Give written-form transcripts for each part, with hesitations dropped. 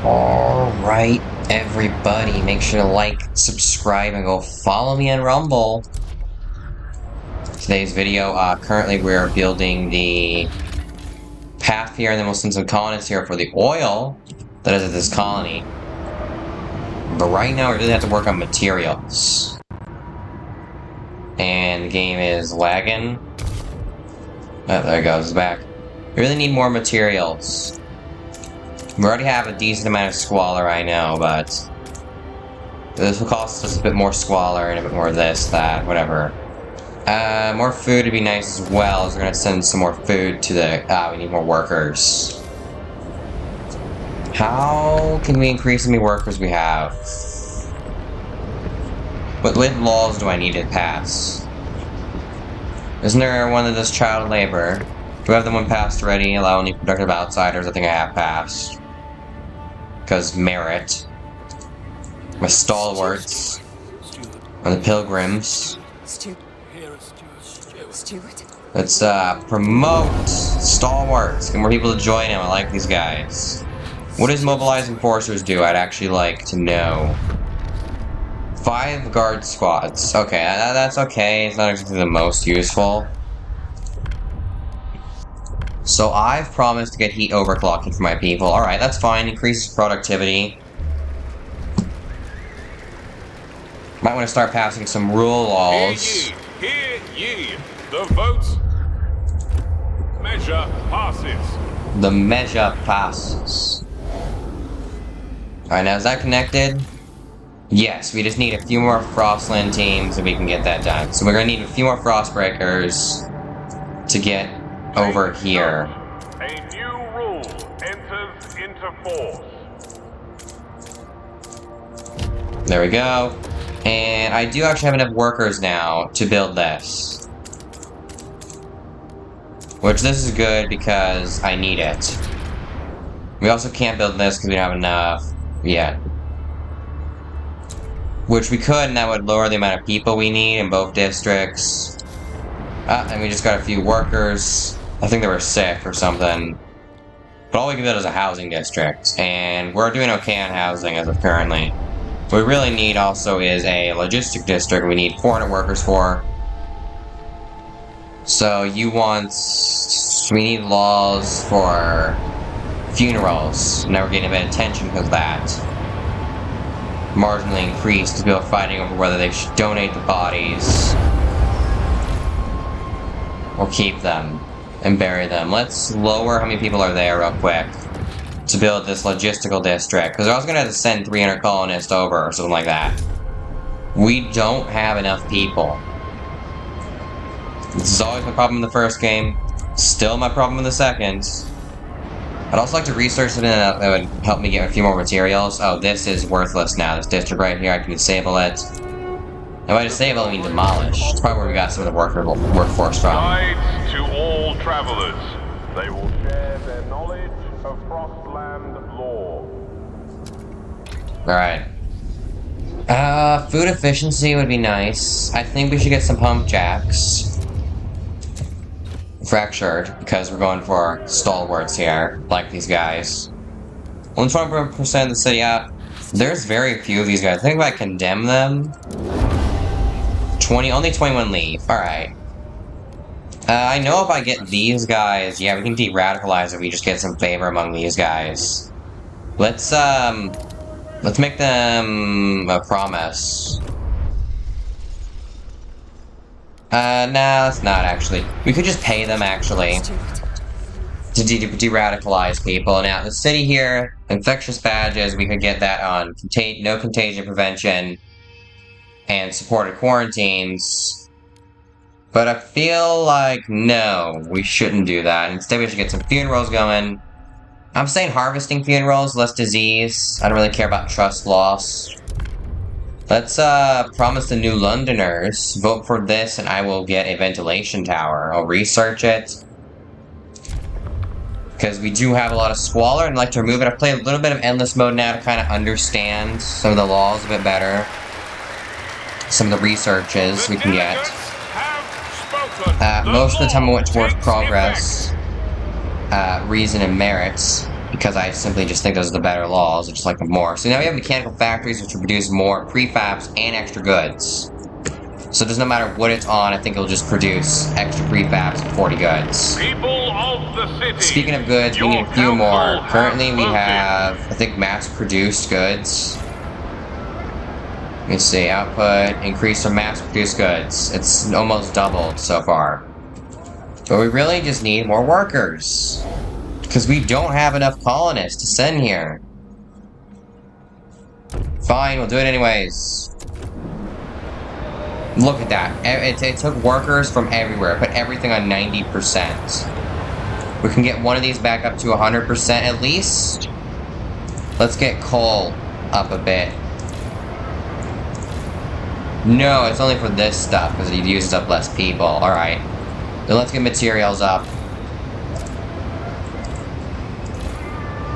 Alright, everybody, make sure to like, subscribe, and go follow me on Rumble. Today's video, currently we're building the path here, and then we'll send some colonists here for the oil that is at this colony. But right now, we really have to work on materials. And the game is lagging. Oh, there it goes, it's back. We really need more materials. We already have a decent amount of squalor, I know, but this will cost us a bit more squalor and a bit more of this, that, whatever. More food would be nice as well, so we're gonna send some more food to the, we need more workers. How can we increase how many workers we have? What laws do I need to pass? Isn't there one that does child labor? Do I have the one passed already? Allow only productive outsiders? I think I have passed. Because merit. My stalwarts. And the pilgrims. Let's promote stalwarts. Get more people to join him. I like these guys. What does mobilize enforcers do? I'd actually like to know. 5 guard squads. Okay, that's okay. It's not exactly the most useful. So I've promised to get heat overclocking for my people. Alright, that's fine. Increases productivity. Might want to start passing some rule laws. Hear ye. The vote measure passes. The measure passes. Alright, now is that connected? Yes, we just need a few more Frostland teams and we can get that done. So we're gonna need a few more Frostbreakers to get over here. A new rule enters into force. There we go. And I do actually have enough workers now to build this. Which this is good because I need it. We also can't build this because we don't have enough yet. Which we could, and that would lower the amount of people we need in both districts. And we just got a few workers. I think they were sick or something. But all we can build is a housing district. And we're doing okay on housing as of currently. What we really need also is a logistic district we need 400 workers for. So you want... we need laws for funerals. Now we're getting a bit of attention because of that. Marginally increased because people are fighting over whether they should donate the bodies or keep them and bury them. Let's lower how many people are there real quick to build this logistical district, because I was gonna have to send 300 colonists over or something like that. We don't have enough people. This is always my problem in the first game, still my problem in the second. I'd also like to research something that would help me get a few more materials. Oh, this is worthless now. This district right here, I can disable it. And by disable, I mean demolish. It's probably where we got some of the workforce from. Guides to all travelers. They will share their knowledge of Frostland lore. Alright. Food efficiency would be nice. I think we should get some pump jacks. Fractured, because we're going for stalwarts here, like these guys. Only 20% of the city out. There's very few of these guys. I think if I condemn them... only 21 leave. Alright. I know if I get these guys, yeah, we can de-radicalize if we just get some favor among these guys. Let's make them a promise. No, that's not actually. We could just pay them, actually, to de-radicalize people. Now, the city here, infectious badges, we could get that on no contagion prevention and supported quarantines. But I feel like, no, we shouldn't do that. Instead, we should get some funerals going. I'm saying harvesting funerals, less disease. I don't really care about trust loss. Let's, promise the New Londoners, vote for this and I will get a ventilation tower. I'll research it. Because we do have a lot of squalor and I'd like to remove it. I've played a little bit of endless mode now to kind of understand some of the laws a bit better. Some of the researches we can get. Most of the time I went towards progress, reason, and merits. Because I simply just think those are the better laws. I just like them more. So now we have mechanical factories which will produce more prefabs and extra goods. So it doesn't matter what it's on, I think it'll just produce extra prefabs and 40 goods. People of the city. Speaking of goods, we need a few more. Currently we have, I think, mass-produced goods. Let me see, output, increase from mass-produced goods. It's almost doubled so far. But we really just need more workers. Because we don't have enough colonists to send here. Fine, we'll do it anyways. Look at that. It took workers from everywhere. Put everything on 90%. We can get one of these back up to 100% at least. Let's get coal up a bit. No, it's only for this stuff, because it uses up less people. Alright. Then let's get materials up.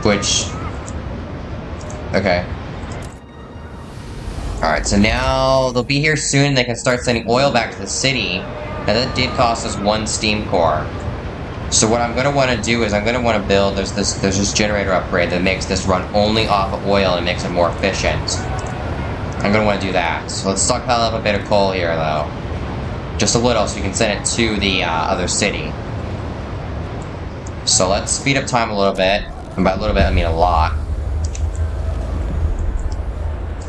Which... okay. Alright, so now they'll be here soon. They can start sending oil back to the city. Now that did cost us 1 steam core. So what I'm going to want to do is I'm going to want to build... There's this generator upgrade that makes this run only off of oil and makes it more efficient. I'm going to want to do that. So let's stockpile up a bit of coal here, though. Just a little, so we can send it to the other city. So let's speed up time a little bit. And by a little bit, I mean a lot.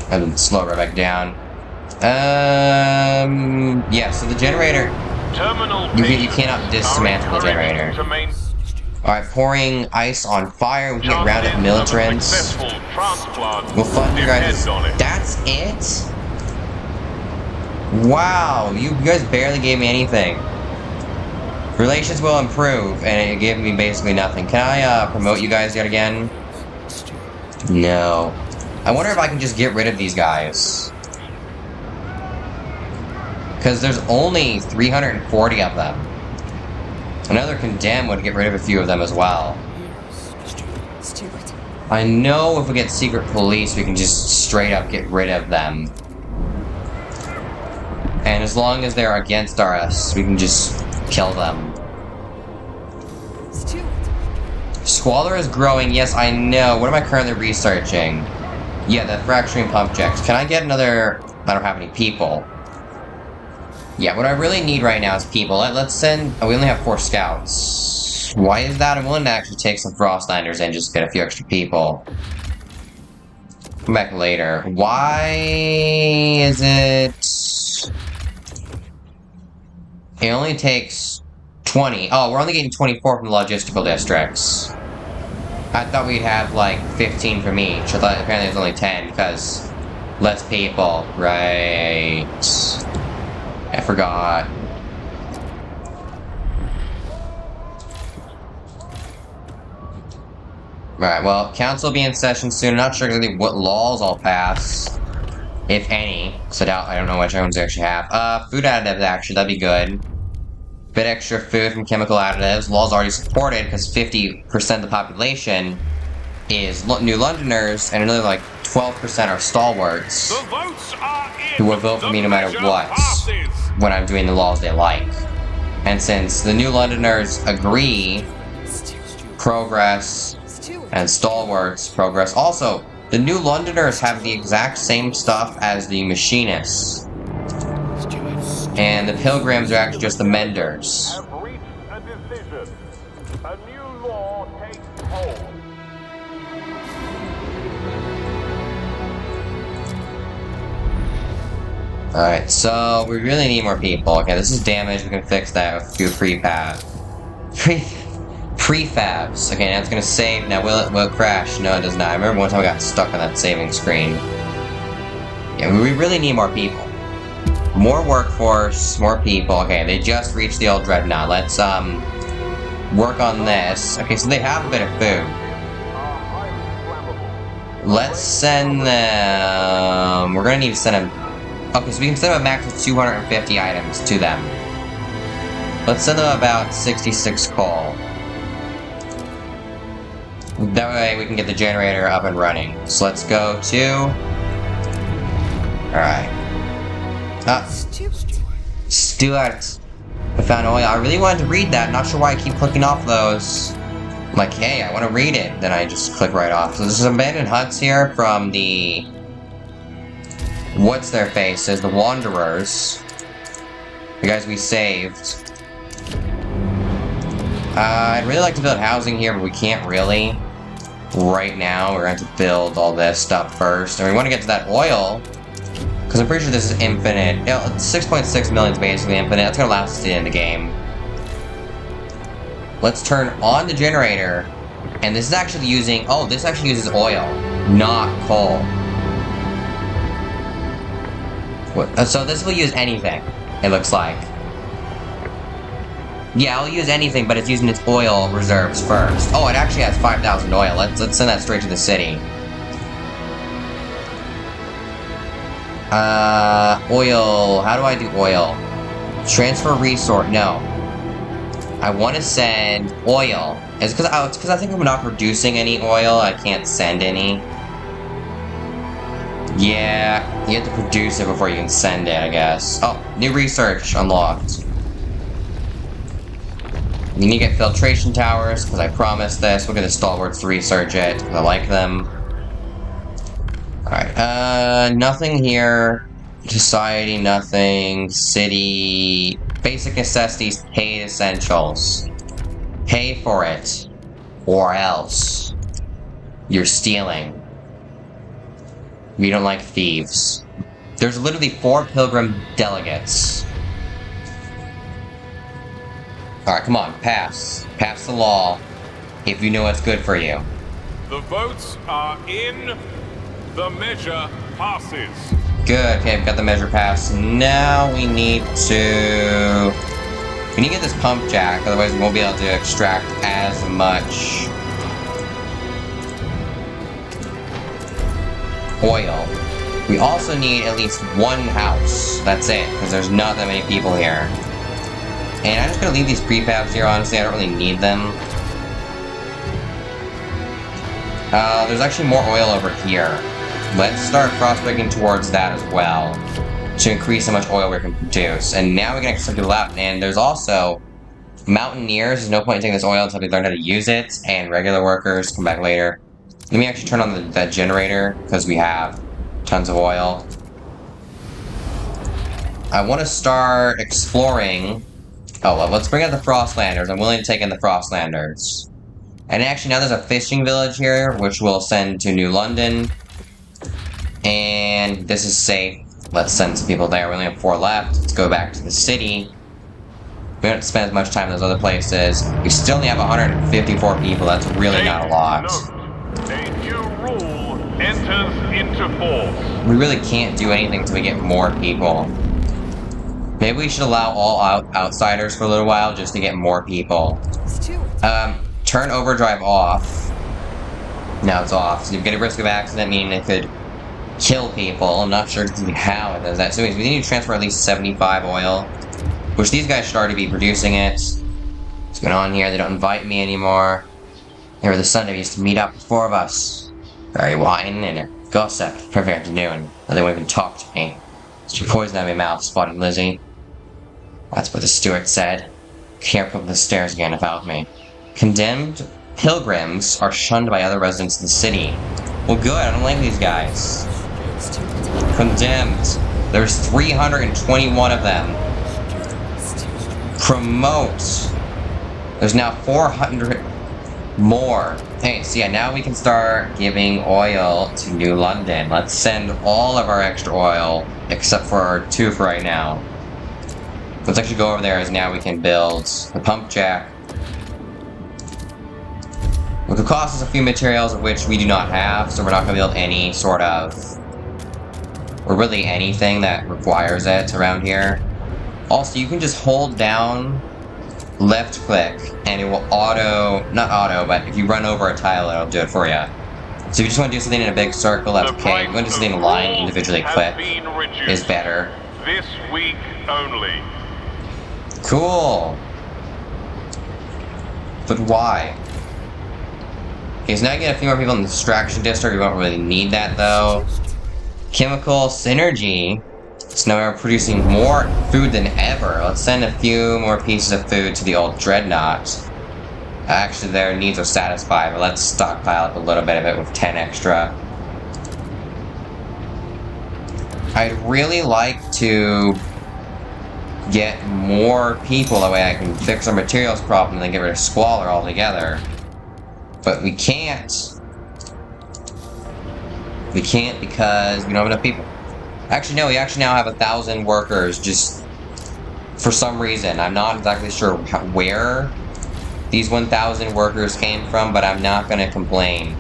And slow it right back down. Yeah, so the generator... You cannot dismantle the generator. Alright, pouring ice on fire. We can get round up militants. We'll fund you guys. That's it? Wow, you guys barely gave me anything. Relations will improve, and it gave me basically nothing. Can I promote you guys yet again? No. I wonder if I can just get rid of these guys. Because there's only 340 of them. Another condemn would get rid of a few of them as well. I know if we get secret police, we can just straight up get rid of them. And as long as they're against us, we can just kill them. Squalor is growing, yes, I know. What am I currently researching? Yeah, the fracturing pump jacks. Can I get another... I don't have any people. Yeah, what I really need right now is people. Let's send... Oh, we only have 4 scouts. Why is that? I'm willing to actually take some Frostlanders and just get a few extra people. Come back later. Why is it... It only takes 20. Oh, we're only getting 24 from the logistical districts. I thought we'd have like 15 from each. I thought apparently it was only 10 because less people. Right. I forgot. Right, well, council will be in session soon. I'm not sure exactly what laws I'll pass. If any. So I don't know which ones they actually have. Food additives, actually, that'd be good. Bit extra food from chemical additives. Law's already supported because 50% of the population is New Londoners, and another like 12% are stalwarts who will vote for me no matter what when I'm doing the laws they like. And since the New Londoners agree, progress, and stalwarts progress. Also, the New Londoners have the exact same stuff as the machinists. And the pilgrims are actually just the menders. Have reached a decision. A new law takes hold. Alright, so we really need more people. Okay, this is damage. We can fix that with a few prefabs. Okay, now it's gonna save. Now will it crash? No, it does not. I remember one time I got stuck on that saving screen. Yeah, we really need more people. More workforce, more people. Okay, they just reached the old dreadnought. Let's work on this. Okay, so they have a bit of food. Let's send them... We're gonna need to send them... Okay, so we can send them a max of 250 items to them. Let's send them about 66 coal. That way we can get the generator up and running. So let's go to... Alright. Stuart. I found oil. I really wanted to read that. Not sure why I keep clicking off those. like, hey, I want to read it. Then I just click right off. So there's some abandoned huts here from the... What's their faces? The Wanderers. The guys we saved. I'd really like to build housing here, but we can't really. Right now, we're going to have to build all this stuff first. And we want to get to that oil. Because I'm pretty sure this is infinite. You know, 6.6 million is basically infinite. That's going to last us to the end of the game. Let's turn on the generator. And this is actually using... Oh, this actually uses oil, not coal. So this will use anything, it looks like. Yeah, I'll use anything, but it's using its oil reserves first. Oh, it actually has 5,000 oil. Let's send that straight to the city. Oil. How do I do oil? Transfer resource. No. I want to send oil. It's because I think I'm not producing any oil. I can't send any. Yeah, you have to produce it before you can send it, I guess. Oh, new research unlocked. You need to get filtration towers, because I promised this. We'll get the stalwarts to research it, because I like them. Alright, nothing here. Society, nothing. City. Basic necessities, paid essentials. Pay for it. Or else. You're stealing. We don't like thieves. There's literally 4 pilgrim delegates. Alright, come on, pass. Pass the law, if you know what's good for you. The votes are in. The measure passes. Good, okay, we've got the measure passed. Now we need to... We need to get this pump jack, otherwise we won't be able to extract as much... oil. We also need at least one house. That's it, because there's not that many people here. And I'm just gonna leave these prefabs here, honestly, I don't really need them. There's actually more oil over here. Let's start prospecting towards that as well, to increase how much oil we can produce. And now we can actually do that, and there's also mountaineers. There's no point in taking this oil until we learn how to use it, and regular workers come back later. Let me actually turn on that generator, because we have tons of oil. I want to start exploring... Oh, well, let's bring out the Frostlanders. I'm willing to take in the Frostlanders. And actually, now there's a fishing village here, which we'll send to New London. And this is safe. Let's send some people there. We only have 4 left. Let's go back to the city. We don't spend as much time in those other places. We still only have 154 people. That's really not a lot. A new rule enters into force. We really can't do anything until we get more people. Maybe we should allow all outsiders for a little while just to get more people. Turn overdrive off. Now it's off. So you get a risk of accident, meaning it could kill people. I'm not sure how it does that. So anyways, we need to transfer at least 75 oil, which these guys should already be producing it. What's going on here? They don't invite me anymore. There was the Sunday we used to meet up, the 4 of us. Very wine and gossip. Perfect afternoon. They won't even talk to me. She poisoned out my mouth, spotted Lizzie. That's what the steward said. Can't come up the stairs again without me. Condemned pilgrims are shunned by other residents of the city. Well, good. I don't like these guys. Condemned. There's 321 of them. Promote. There's now 400 more. Hey, so yeah, now we can start giving oil to New London. Let's send all of our extra oil, except for our 2 for right now. Let's actually go over there, as now we can build the pump jack. It could cost us a few materials of which we do not have, so we're not going to build any sort of... or really anything that requires it around here. Also, you can just hold down left click, and it will not auto, but if you run over a tile, it'll do it for you. So if you just want to do something in a big circle, that's okay. If you want to do something in a line, individually click is better. This week only. Cool. But why? Okay, so now you get a few more people in the distraction district. We won't really need that, though. Chemical synergy. So now we're producing more food than ever. Let's send a few more pieces of food to the old dreadnought. Actually, their needs are satisfied, but let's stockpile up a little bit of it with 10 extra. I'd really like to get more people, that way I can fix our materials problem and then get rid of squalor altogether. But we can't. We can't because we don't have enough people. Actually, no, we actually now have 1,000 workers, just for some reason. I'm not exactly sure where these 1,000 workers came from, but I'm not going to complain.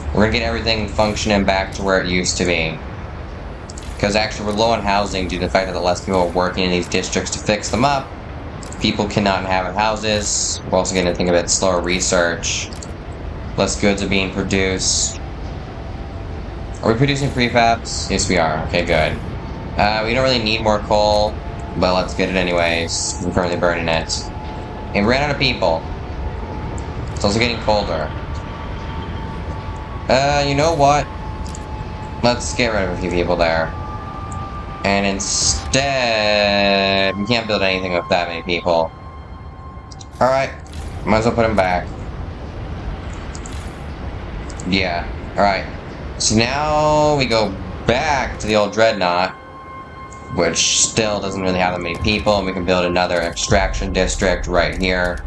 We're going to get everything functioning back to where it used to be. Because actually, we're low on housing due to the fact that the less people are working in these districts to fix them up. People cannot inhabit houses. We're also going to think a bit slower research. Less goods are being produced. Are we producing prefabs? Yes, we are. Okay, good. We don't really need more coal, but let's get it anyways. We're currently burning it. And we ran out of people. It's also getting colder. You know what? Let's get rid of a few people there. And instead, we can't build anything with that many people. Alright, might as well put them back. Yeah, alright. So now we go back to the old dreadnought, which still doesn't really have that many people, and we can build another extraction district right here.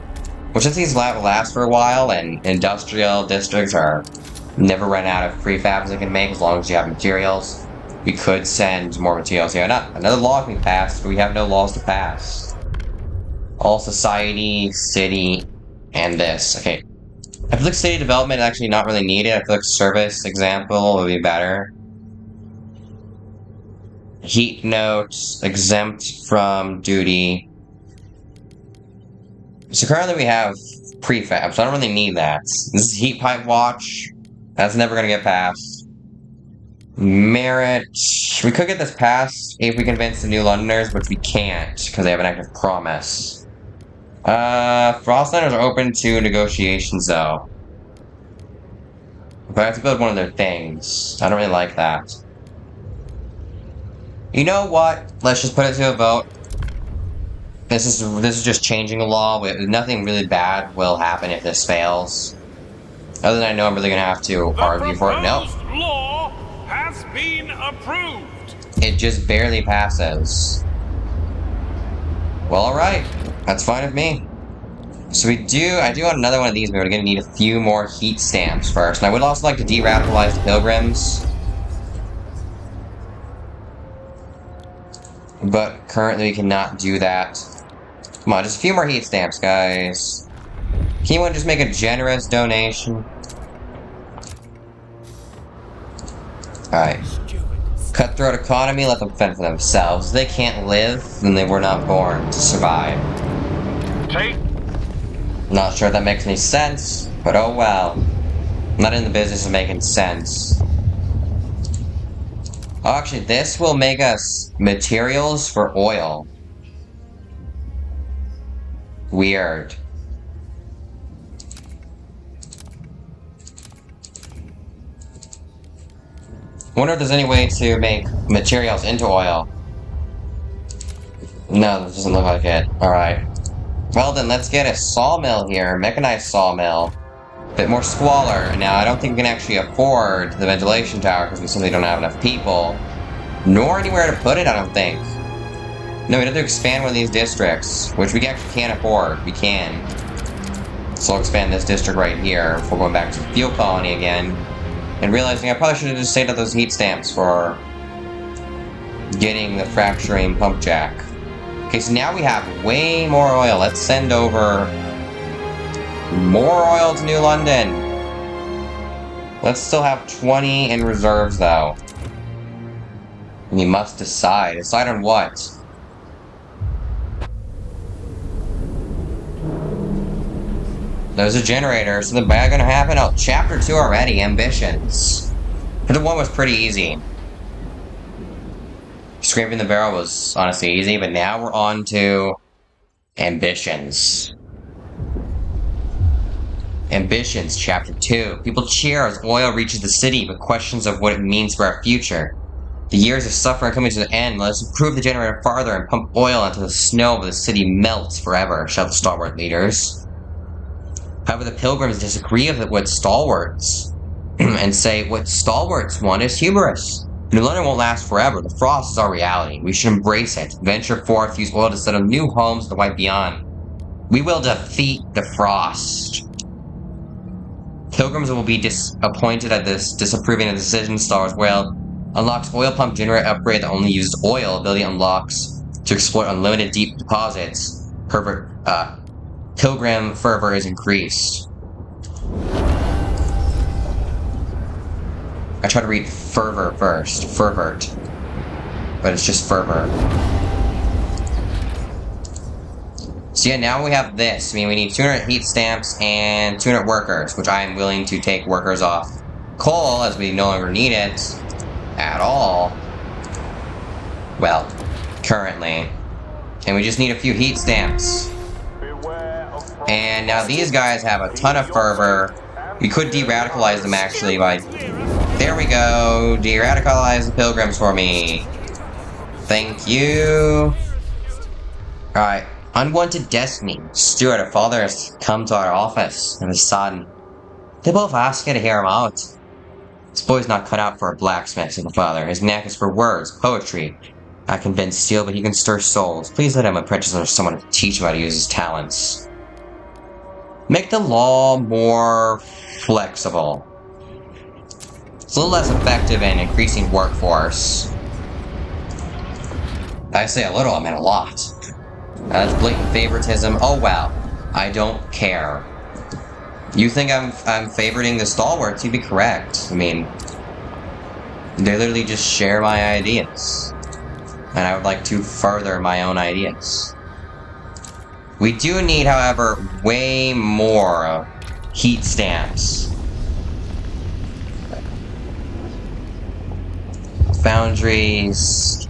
Which I think these last for a while, and industrial districts are never run out of prefabs they can make as long as you have materials. We could send more materials here. Another law can be passed, but we have no laws to pass. All society, city, and this. Okay. I feel like city development is actually not really needed. I feel like service example would be better. Heat notes, exempt from duty. So currently we have prefab, so I don't really need that. This is heat pipe watch. That's never gonna get passed. Merit. We could get this passed if we convince the New Londoners, which we can't, because they have an active promise. Frostlanders are open to negotiations, though. But I have to build one of their things. I don't really like that. You know what? Let's just put it to a vote. This is just changing a law. Nothing really bad will happen if this fails. Other than I know I'm really gonna have to argue for it. Nope. Law has been approved. It just barely passes. Well, alright. That's fine with me. So I do want another one of these, but we're gonna need a few more heat stamps first. And I would also like to de-radicalize the pilgrims. But currently we cannot do that. Come on, just a few more heat stamps, guys. Can anyone just make a generous donation? Alright. Cutthroat economy, let them fend for themselves. If they can't live, then they were not born to survive. Not sure if that makes any sense, but oh well. I'm not in the business of making sense. Oh, actually, this will make us materials for oil. Weird. Wonder if there's any way to make materials into oil. No, this doesn't look like it. Alright. Well then, let's get a sawmill here. Mechanized sawmill. Bit more squalor. Now, I don't think we can actually afford the ventilation tower because we simply don't have enough people. Nor anywhere to put it, I don't think. No, we have to expand one of these districts, which we actually can't afford. We can. So I'll expand this district right here before going back to the fuel colony again. And realizing I probably should have just saved up those heat stamps for getting the fracturing pump jack. Okay, so now we have way more oil. Let's send over more oil to New London. Let's still have 20 in reserves, though. We must decide. Decide on what? There's a generator. Something bad gonna happen? Oh, chapter 2 already. Ambitions. The one was pretty easy. Scraping the barrel was honestly easy, but now we're on to ambitions. Ambitions, chapter 2. People cheer as oil reaches the city, but questions of what it means for our future. The years of suffering are coming to an end. Let us improve the generator farther and pump oil until the snow of the city melts forever, shout the stalwart leaders. However, the pilgrims disagree with stalwarts and say what stalwarts want is humorous. New London won't last forever. The frost is our reality. We should embrace it. Venture forth, use oil to set up new homes in the white beyond. We will defeat the frost. Pilgrims will be disappointed at this, disapproving of the decision. Stars well. Unlocks oil pump generator upgrade that only uses oil. Ability unlocks to exploit unlimited deep deposits. Pilgrim fervor is increased. I try to read fervor first. Fervert. But it's just fervor. So yeah, now we have this. I mean, we need 200 heat stamps and 200 workers, which I am willing to take workers off coal, as we no longer need it at all. Well, currently. And we just need a few heat stamps. And now these guys have a ton of fervor. We could de-radicalize them, actually, by... There we go! De-radicalize the pilgrims for me. Thank you. Alright. Unwanted destiny. Stuart, a father has come to our office, and his son. They both ask you to hear him out. This boy's not cut out for a blacksmith, said the father. His knack is for words, poetry. I can bend steel, but he can stir souls. Please let him apprentice under someone to teach him how to use his talents. Make the law more flexible. It's a little less effective in increasing workforce. I say a little, I mean a lot. That's blatant favoritism. Oh well, I don't care. You think I'm favoriting the stalwarts? You'd be correct. I mean, they literally just share my ideas, and I would like to further my own ideas. We do need, however, way more heat stamps. Foundries,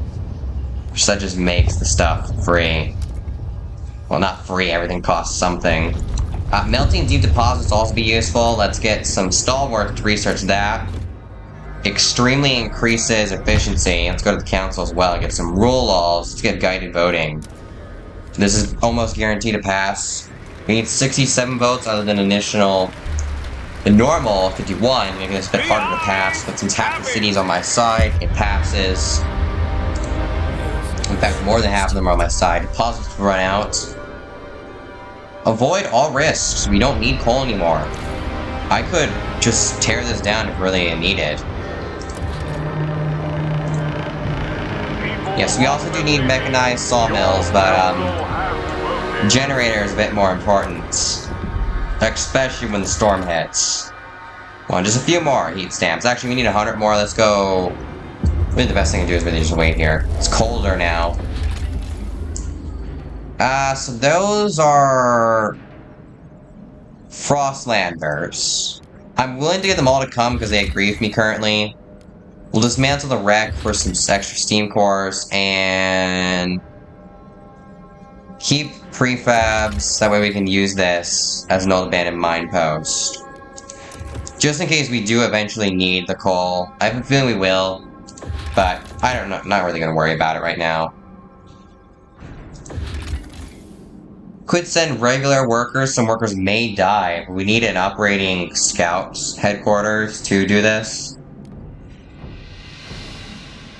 which that just makes the stuff free. Well, not free, everything costs something. Melting deep deposits will also be useful. Let's get some stalwart to research that. Extremely increases efficiency. Let's go to the council as well and get some rule laws. Let's get guided voting. This is almost guaranteed to pass. We need 67 votes other than the normal 51, making this a bit harder to pass, but since half the city is on my side, it passes. In fact, more than half of them are on my side. Deposits run out. Avoid all risks. We don't need coal anymore. I could just tear this down if really needed. Yes, we also do need mechanized sawmills, but generator is a bit more important. Especially when the storm hits. Well, just a few more heat stamps. Actually, we need 100 more. Let's go. Maybe the best thing to do is really just wait here. It's colder now. So those are Frostlanders. I'm willing to get them all to come because they agree with me currently. We'll dismantle the wreck for some extra steam cores and keep prefabs. That way we can use this as an old abandoned mine post. Just in case we do eventually need the coal. I have a feeling we will, but I don't know. Not really going to worry about it right now. Could send regular workers. Some workers may die. We need an operating scouts headquarters to do this.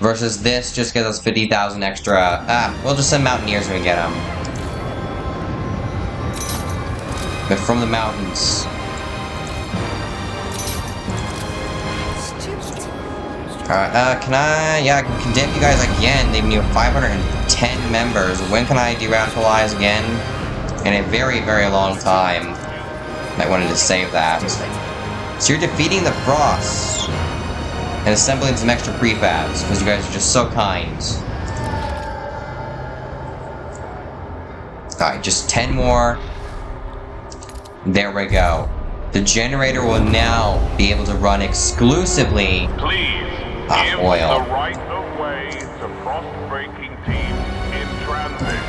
Versus this just gives us 50,000 extra. We'll just send mountaineers when we get them. But from the mountains. Alright, can I... Yeah, I can condemn you guys again. They need 510 members. When can I de-radicalize again? In a very, very long time. I wanted to save that. So you're defeating the frost. And assembling some extra prefabs, because you guys are just so kind. Alright, just 10 more. There we go. The generator will now be able to run exclusively off oil. The right of way to frost-breaking teams in transit.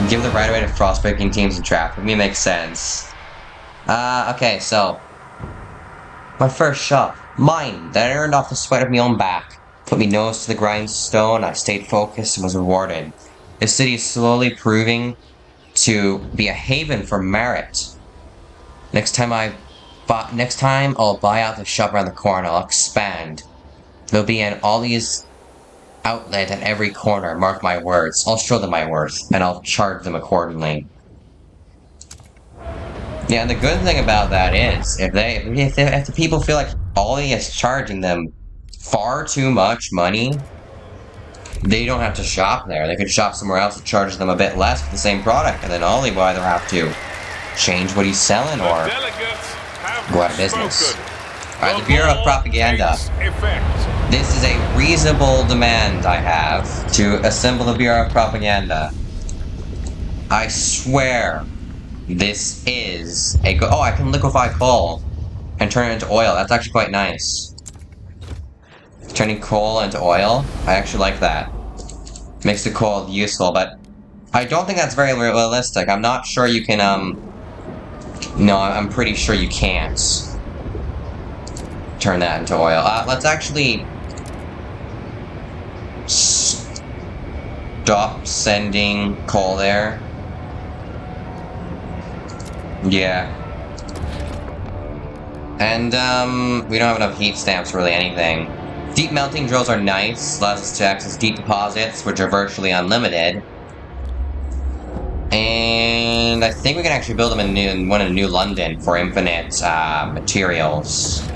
Give the right of way to frost-breaking teams in traffic. I mean, makes sense. Okay, so my first shop. Mine, that I earned off the sweat of my own back. Put me nose to the grindstone, I stayed focused and was rewarded. This city is slowly proving to be a haven for merit. Next time I'll buy out the shop around the corner. I'll expand. There'll be an Ollie's outlet at every corner. Mark my words. I'll show them my worth, and I'll charge them accordingly. Yeah, and the good thing about that is, if the people feel like Ollie is charging them far too much money, they don't have to shop there. They could shop somewhere else that charges them a bit less for the same product, and then Ollie will either have to change what he's selling or go out of business. Alright, the Bureau of Propaganda. This is a reasonable demand I have to assemble the Bureau of Propaganda. I swear, this is a oh, I can liquefy coal and turn it into oil. That's actually quite nice. Turning coal into oil, I actually like that. Makes the coal useful, but I don't think that's very realistic. I'm not sure you can, no, I'm pretty sure you can't turn that into oil. Let's actually stop sending coal there. Yeah. And, we don't have enough heat stamps for really anything. Deep melting drills are nice, allows us to access deep deposits, which are virtually unlimited. And I think we can actually build them in New London for infinite, materials.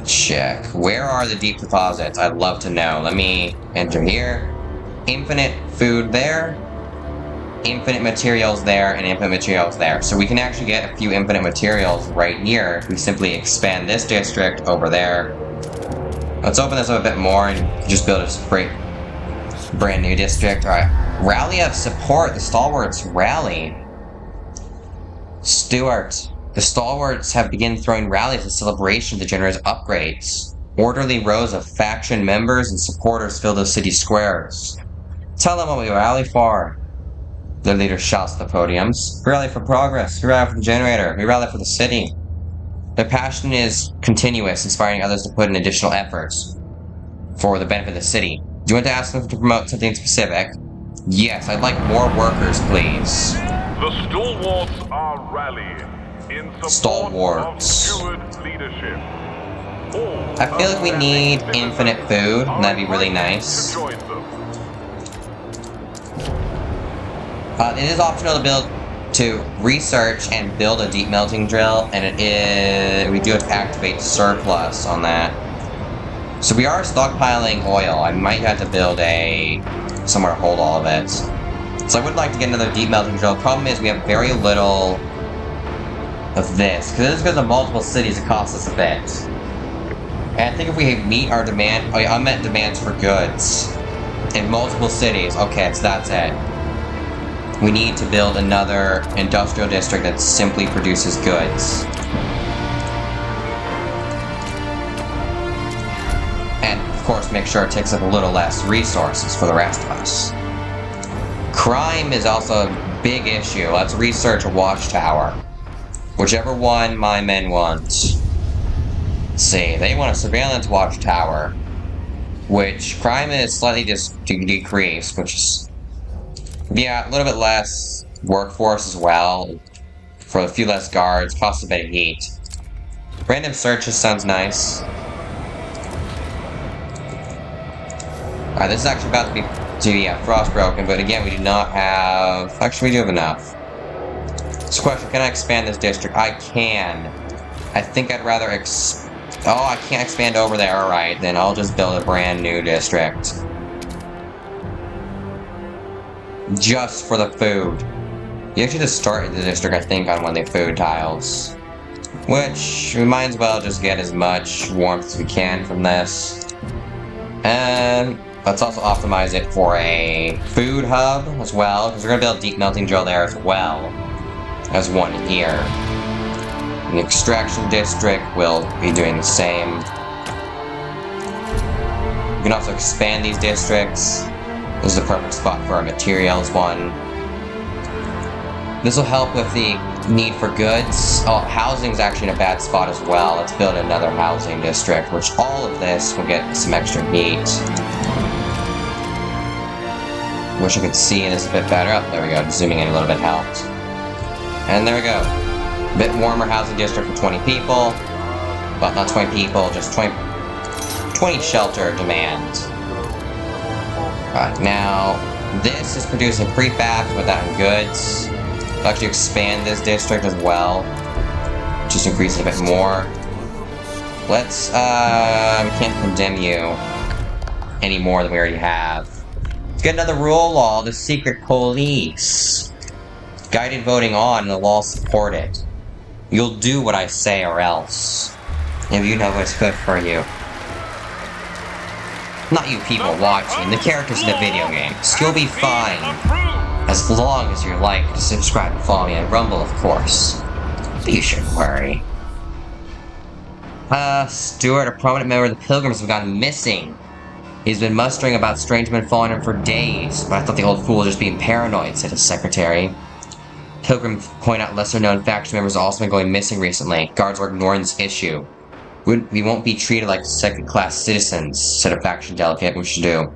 Check. Where are the deep deposits? I'd love to know. Let me enter here. Infinite food there. Infinite materials there, and infinite materials there. So we can actually get a few infinite materials right here if we simply expand this district over there. Let's open this up a bit more and just build a brand new district. Alright. Rally of support. The stalwarts rally. Stuart. The stalwarts have begun throwing rallies in celebration of the generous upgrades. Orderly rows of faction members and supporters fill the city squares. Tell them what we rally for. Their leader shouts at the podiums. We rally for progress. We rally for the generator. We rally for the city. Their passion is continuous, inspiring others to put in additional efforts for the benefit of the city. Do you want to ask them to promote something specific? Yes, I'd like more workers, please. The stalwarts are rallying in support Stalwarts. of Stewart leadership. I feel like we need infinite food, and that'd be really nice. It is optional to research and build a deep melting drill, and we do have to activate surplus on that. So we are stockpiling oil. I might have to build somewhere to hold all of it. So I would like to get another deep melting drill. Problem is we have very little of this, because this goes to multiple cities, it costs us a bit. And I think if we meet our unmet demands for goods in multiple cities, okay, so that's it. We need to build another industrial district that simply produces goods. And, of course, make sure it takes up a little less resources for the rest of us. Crime is also a big issue. Let's research a watchtower. Whichever one my men want. Let's see, they want a surveillance watchtower, which crime is slightly decreased, which is, yeah, a little bit less workforce as well, for a few less guards, costs a bit of heat. Random searches sounds nice. Alright, this is actually about to be frostbroken, but again, we do not have... Actually, we do have enough. This question, can I expand this district? I can. I think I'd rather oh, I can't expand over there. Alright, then I'll just build a brand new district. Just for the food. You actually just start the district, I think, on one of the food tiles. Which, we might as well just get as much warmth as we can from this. And let's also optimize it for a food hub as well, because we're going to build a deep melting drill there as well as one here. And the extraction district will be doing the same. We can also expand these districts. This is the perfect spot for our materials one. This will help with the need for goods. Oh, housing is actually in a bad spot as well. Let's build another housing district, which all of this will get some extra heat. Wish I could see this a bit better. Oh, there we go. Zooming in a little bit helped. And there we go. Bit warmer housing district for 20 people. Well, not 20 people, just 20 shelter demand. Right, now, this is producing prefabs without goods. I'll actually expand this district as well. Just increase it a bit more. Let's, we can't condemn you any more than we already have. Let's get another rule law, the secret police. Guided voting on, and the law support it. You'll do what I say or else. If you know what's good for you. Not you people watching, the characters in the video games. You'll be fine. As long as you like to subscribe and follow me on Rumble, of course. But you shouldn't worry. Stuart, a prominent member of the Pilgrims, have gone missing. He's been mustering about strange men following him for days, but I thought the old fool was just being paranoid, said his secretary. Pilgrims point out lesser-known faction members have also been going missing recently. Guards are ignoring this issue. We won't be treated like second-class citizens, said a faction delegate. We should do.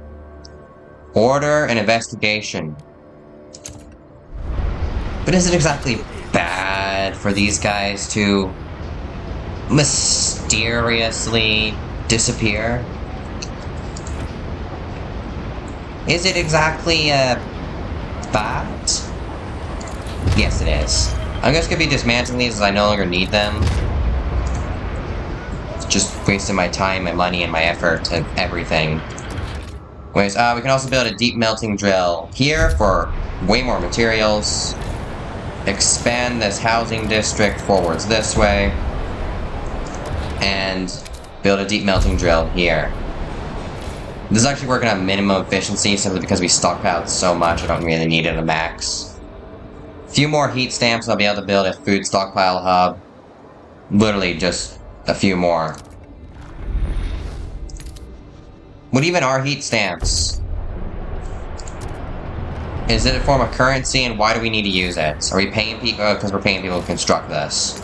Order an investigation. But is it exactly bad for these guys to mysteriously disappear? Is it exactly, bad? Yes, it is. I'm just gonna be dismantling these as I no longer need them. Just wasting my time, my money, and my effort, and everything. Anyways, we can also build a deep melting drill here for way more materials. Expand this housing district forwards this way. And build a deep melting drill here. This is actually working on minimum efficiency simply because we stockpiled so much I don't really need it at a max. A few more heat stamps and I'll be able to build a food stockpile hub. Literally just a few more. What even are heat stamps? Is it a form of currency and why do we need to use it? Are we paying people? Because we're paying people to construct this.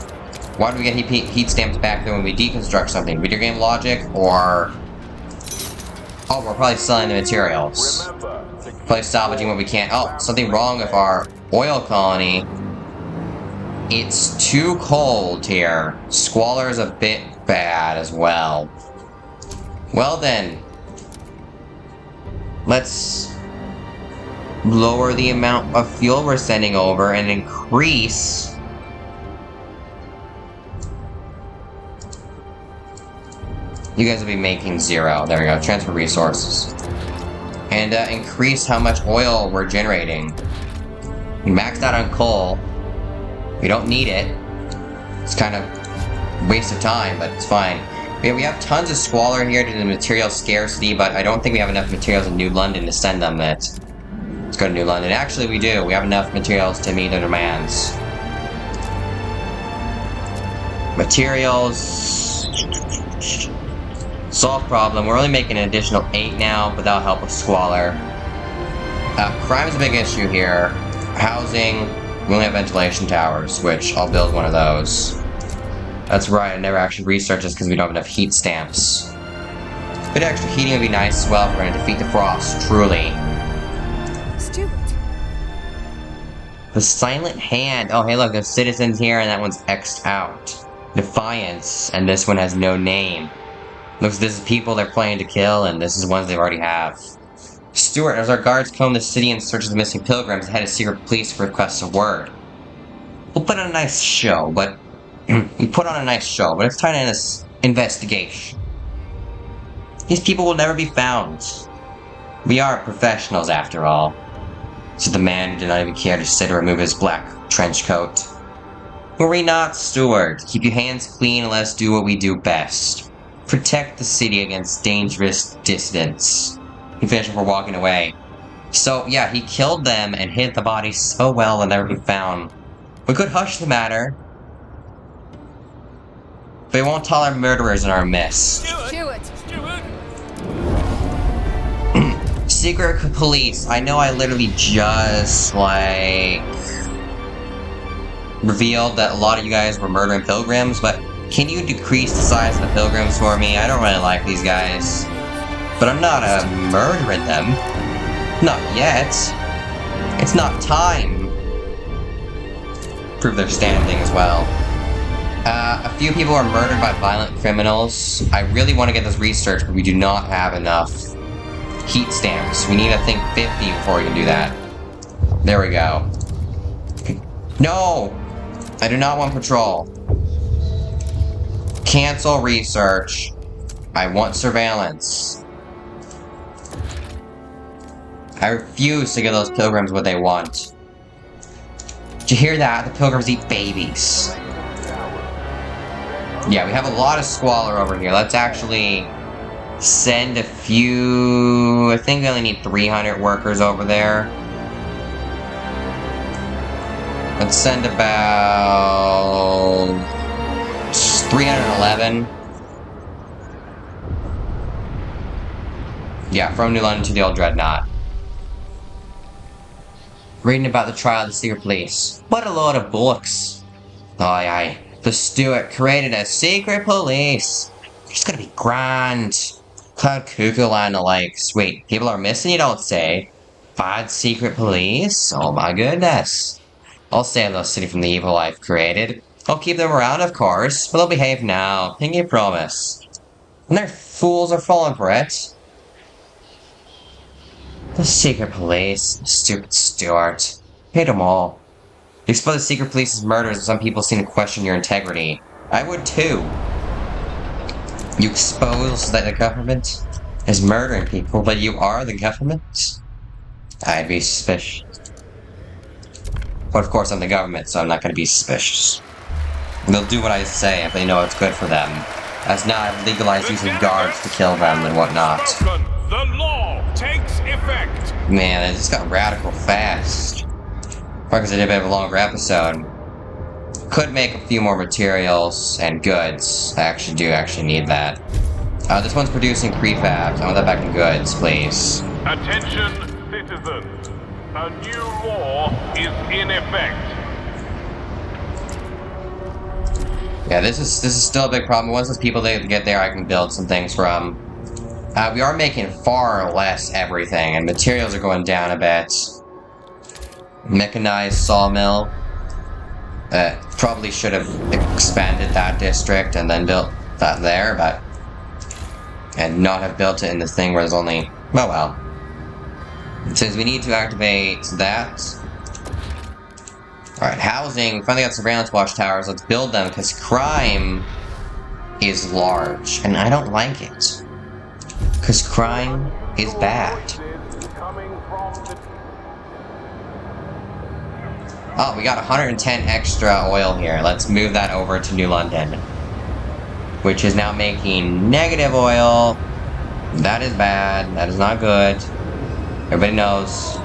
Why do we get heat stamps back then when we deconstruct something? Video game logic or... Oh, we're probably selling the materials. Probably salvaging what we can. Oh, something wrong with our oil colony. It's too cold here. Squalor is a bit bad as well. Well then. Let's lower the amount of fuel we're sending over and increase... You guys will be making 0. There we go. Transfer resources. And increase how much oil we're generating. We maxed out on coal. We don't need it. It's kind of a waste of time, but it's fine. We have tons of squalor here due to the material scarcity, but I don't think we have enough materials in New London to send them it. Let's go to New London. Actually, we do. We have enough materials to meet their demands. Materials... Solve problem. We're only making an additional 8 now, but that'll help with squalor. Crime is a big issue here. Housing. We only have ventilation towers, which I'll build one of those. That's right, I never actually researched this because we don't have enough heat stamps. A bit of extra heating would be nice as well if we're going to defeat the frost, truly. Stuart. The Silent Hand. Oh, hey, look, there's citizens here, and that one's X'd out. Defiance, and this one has no name. Looks this is people they're planning to kill, and this is ones they already have. Stuart, as our guards comb the city in search of the missing pilgrims, the head of secret police requests a word. We'll put on a nice show, but... we put on a nice show, but it's time to end this investigation. These people will never be found. We are professionals, after all. Said the man who did not even care to sit or remove his black trench coat. Were we not, Stuart? Keep your hands clean and let's do what we do best. Protect the city against dangerous dissidents. He finished before walking away. So, yeah, he killed them and hid the body so well they'll never be found. We could hush the matter. But we won't tolerate murderers in our midst. Stuart. Secret police. I know I literally just, like... revealed that a lot of you guys were murdering pilgrims, but... Can you decrease the size of the pilgrims for me? I don't really like these guys. But I'm not, murdering them. Not yet. It's not time. Prove their standing as well. A few people were murdered by violent criminals. I really want to get this research, but we do not have enough heat stamps. We need, I think, 50 before we can do that. There we go. No! I do not want patrol. Cancel research. I want surveillance. I refuse to give those pilgrims what they want. Did you hear that? The pilgrims eat babies. Yeah, we have a lot of squalor over here. Let's actually send a few... I think we only need 300 workers over there. Let's send about 311. Yeah, from New London to the Old Dreadnought. Reading about the trial of the secret police. What a load of books. Aye, aye. The Stewart created a secret police. It's gonna be grand. Cloud Cuckoo Land alike. Sweet. People are missing, you don't say. Bad secret police? Oh my goodness. I'll save the city from the evil I've created. I'll keep them around, of course, but they'll behave now. Pinky promise. And their fools are falling for it. The secret police. Stupid Stewart. Hate them all. You expose the secret police's murders and some people seem to question your integrity. I would too. You expose that the government is murdering people, but you are the government? I'd be suspicious. But of course I'm the government, so I'm not going to be suspicious. And they'll do what I say if they know it's good for them. As now I've legalized using guards to kill them and whatnot. The law takes effect. Man, it just got radical fast. Probably because I did a bit of a longer episode. Could make a few more materials and goods. I actually do need that. This one's producing prefabs. I want that back in goods, please. Attention, citizens. A new law is in effect. Yeah, this is still a big problem. Once those people they get there, I can build some things from. We are making far less everything, and materials are going down a bit. Mechanized sawmill. Probably should have expanded that district and then built that there, but... and not have built it in the thing where there's only... oh well. Since we need to activate that... Alright, housing. We finally got surveillance watchtowers. Let's build them, because crime is large, and I don't like it. Because crime is bad. Oh, we got 110 extra oil here. Let's move that over to New London. Which is now making negative oil. That is bad. That is not good. Everybody knows.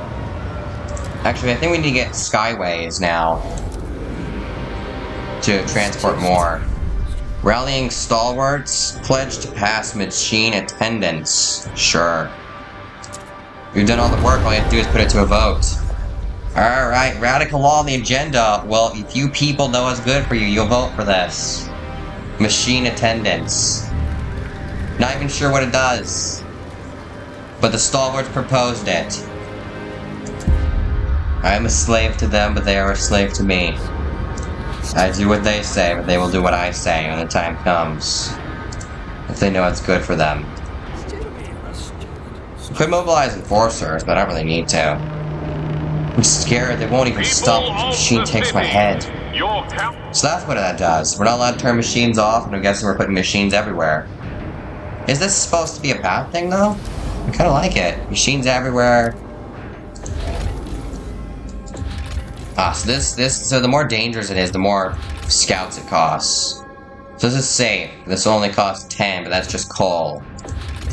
Actually, I think we need to get skyways now. To transport more. Rallying stalwarts. Pledge to pass machine attendance. Sure. We've done all the work. All you have to do is put it to a vote. Alright, radical law on the agenda. Well, if you people know what's good for you, you'll vote for this. Machine attendance. Not even sure what it does. But the stalwarts proposed it. I am a slave to them, but they are a slave to me. I do what they say, but they will do what I say when the time comes. If they know what's good for them. Could mobilize enforcers, but I don't really need to. I'm scared they won't even stop if the machine takes my head. So that's what that does. We're not allowed to turn machines off, and I'm guessing we're putting machines everywhere. Is this supposed to be a bad thing, though? I kinda like it. Machines everywhere. So the more dangerous it is, the more scouts it costs. So this is safe. This will only cost 10, but that's just coal.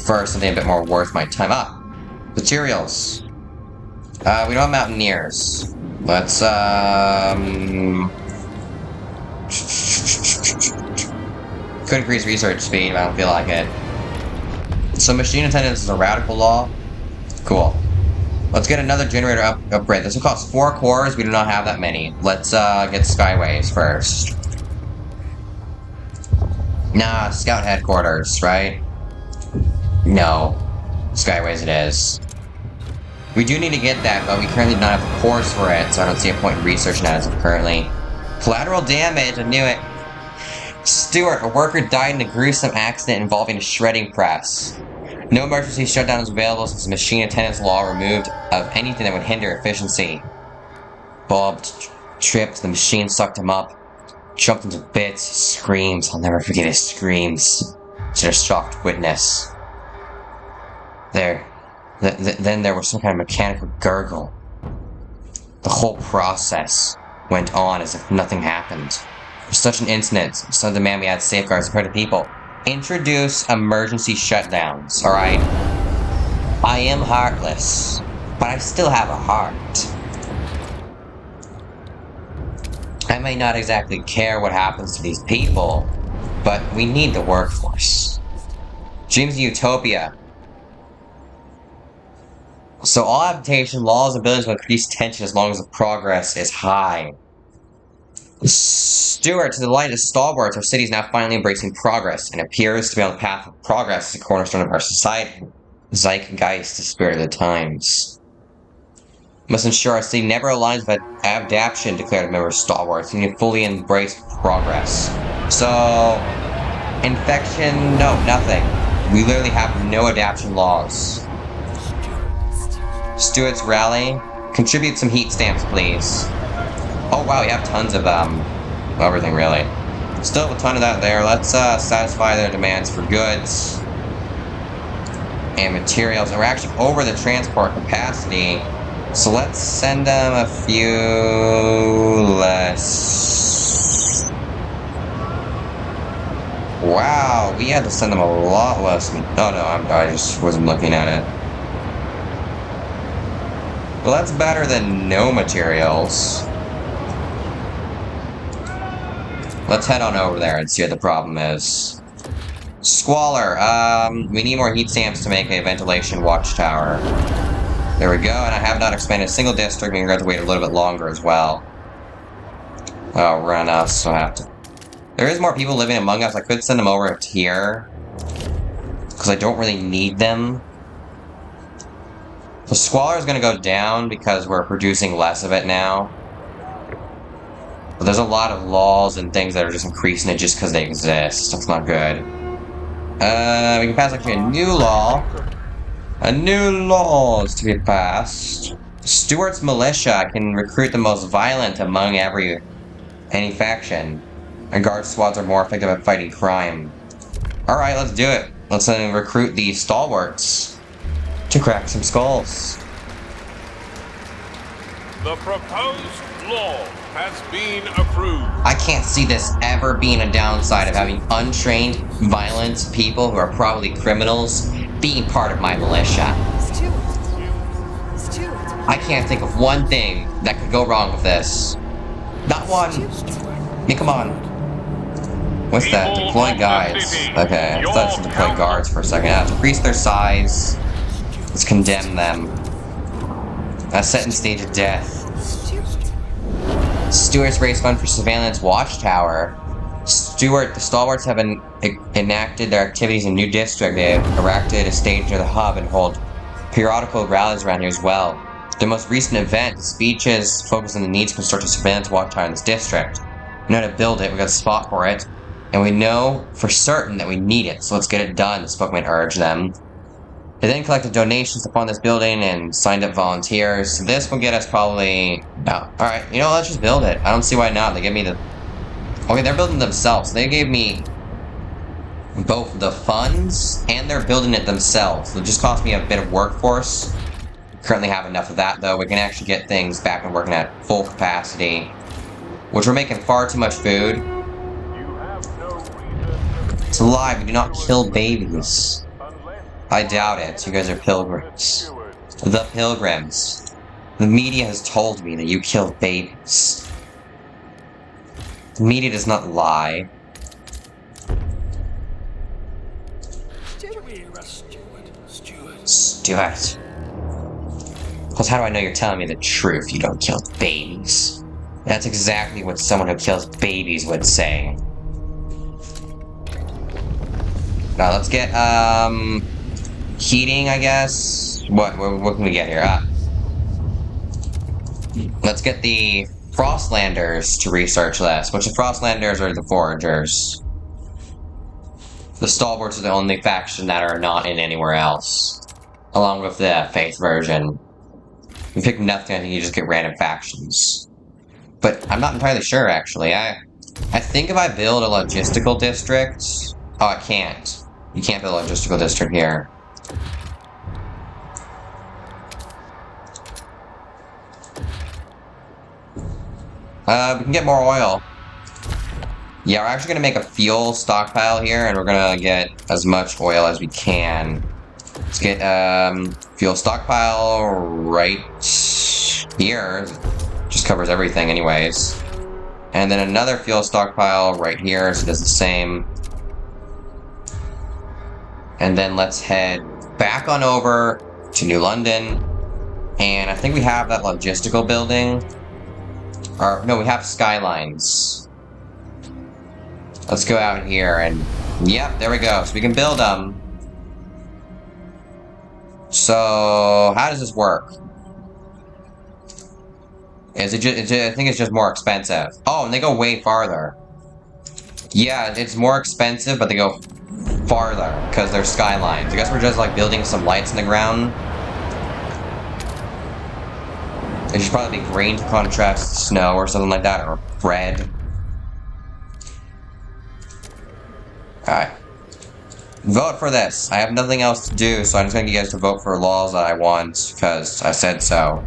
First, something a bit more worth my time. Materials. We don't have mountaineers. Let's, could increase research speed, but I don't feel like it. So machine attendance is a radical law. Cool. Let's get another generator upgrade. This will cost 4 cores. We do not have that many. Let's, get skyways first. Nah, scout headquarters, right? No. Skyways it is. We do need to get that, but we currently do not have the cores for it, so I don't see a point in researching that as of currently. Collateral damage, I knew it. Stewart, a worker died in a gruesome accident involving a shredding press. No emergency shutdown is available since the machine attendance law removed of anything that would hinder efficiency. Bob tripped, the machine sucked him up, jumped into bits, screams. I'll never forget his screams to the shocked witness. Then there was some kind of mechanical gurgle. The whole process went on as if nothing happened. For such an incident, so demand we had safeguards to protect people. Introduce emergency shutdowns, alright? I am heartless, but I still have a heart. I may not exactly care what happens to these people, but we need the workforce. Dreams of utopia. So all habitation, laws, and buildings will increase tension as long as the progress is high. Stewart, to the light of stalwarts, our city is now finally embracing progress and appears to be on the path of progress, the cornerstone of our society. Zeitgeist, the spirit of the times. Must ensure our city never aligns with adaptation, declared a member of stalwarts. We need to fully embrace progress. So, infection, no, nothing. We literally have no adaptation laws. Stewart's rally. Contribute some heat stamps, please. Oh wow, we have tons of everything really. Still have a ton of that there. Let's satisfy their demands for goods and materials. And we're actually over the transport capacity, so let's send them a few less. Wow, we had to send them a lot less. Oh no, I just wasn't looking at it. Well, that's better than no materials. Let's head on over there and see what the problem is. Squalor, we need more heat stamps to make a ventilation watchtower. There we go, and I have not expanded a single district, and we're going to have to wait a little bit longer as well. Oh, run us, so I have to... There is more people living among us. I could send them over here, because I don't really need them. So Squalor is going to go down because we're producing less of it now. But there's a lot of laws and things that are just increasing it just because they exist. That's not good. We can pass actually a new law. A new law is to be passed. Stewart's militia can recruit the most violent among any faction. And guard squads are more effective at fighting crime. Alright, let's do it. Let's recruit the stalwarts to crack some skulls. The proposed law has been approved. I can't see this ever being a downside of having untrained, violent people who are probably criminals being part of my militia. Stewart. I can't think of one thing that could go wrong with this. Not one. I mean, come on. What's that? Deploy guides. Okay, I thought I should deploy guards for a second. Decrease their size. Let's condemn them. Set in stage of death. Stewart's raise fund for surveillance watchtower. The stalwarts have enacted their activities in new district. They have erected a stage near the hub and hold periodical rallies around here as well. The most recent event, the speeches, focus on the need to construct a surveillance watchtower in this district. We know how to build it, we got a spot for it, and we know for certain that we need it, so let's get it done, the spokesman urged them. They then collected donations to fund this building and signed up volunteers. So this will get us probably... No. Alright, you know, let's just build it. I don't see why not. They gave me the... Okay, they're building themselves. They gave me both the funds and they're building it themselves. It'll just cost me a bit of workforce. Currently have enough of that, though. We can actually get things back and working at full capacity. Which we're making far too much food. It's a lie. We do not kill babies. I doubt it. You guys are pilgrims. The pilgrims. The media has told me that you kill babies. The media does not lie. Stewart. Because how do I know you're telling me the truth? You don't kill babies. That's exactly what someone who kills babies would say. Now let's get, heating, I guess. What can we get here? Let's get the Frostlanders to research this. Which the Frostlanders are the foragers. The Stalwarts are the only faction that are not in anywhere else. Along with the Faith version. If you pick nothing, I think you just get random factions. But I'm not entirely sure, actually. I think if I build a logistical district... Oh, I can't. You can't build a logistical district here. We can get more oil. Yeah, we're actually gonna make a fuel stockpile here, and we're gonna get as much oil as we can. Let's get, fuel stockpile right here. Just covers everything anyways. And then another fuel stockpile right here, so it does the same. And then let's head back on over to New London. And I think we have that logistical building. Or, no, we have skylines. Let's go out here and... Yep, there we go. So we can build them. So, how does this work? Is it just... I think it's just more expensive. Oh, and they go way farther. Yeah, it's more expensive, but they go farther because they're skylines. I guess we're just like building some lights in the ground. It should probably be green to contrast snow or something like that, or red. Alright. Vote for this. I have nothing else to do, so I'm just gonna get you guys to vote for laws that I want, because I said so.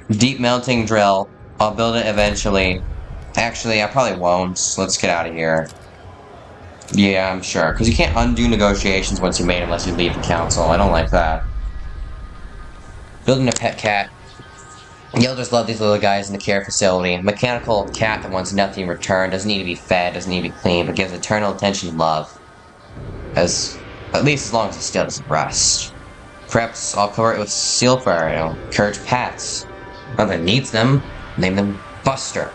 Deep melting drill. I'll build it eventually. Actually, I probably won't. Let's get out of here. Yeah, I'm sure. Because you can't undo negotiations once you made them unless you leave the council. I don't like that. Building a pet cat. You'll just love these little guys in the care facility. A mechanical cat that wants nothing in return, doesn't need to be fed, doesn't need to be cleaned, but gives eternal attention and love. At least as long as it still doesn't rust. Perhaps I'll cover it with silver, encourage pets. Whoever needs them, name them Buster.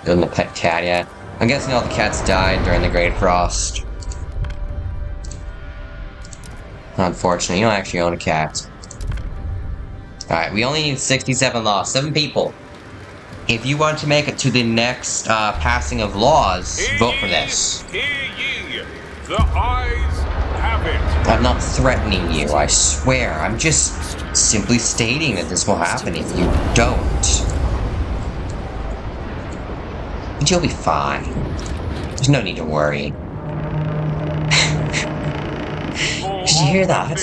Building a pet cat, yeah. I'm guessing all the cats died during the Great Frost. Unfortunately, you don't actually own a cat. Alright, we only need 67 laws. 7 people. If you want to make it to the next passing of laws, vote for this. Hear ye! The ayes have it! I'm not threatening you, I swear. I'm just simply stating that this will happen if you don't. But you'll be fine. There's no need to worry. Did you hear that?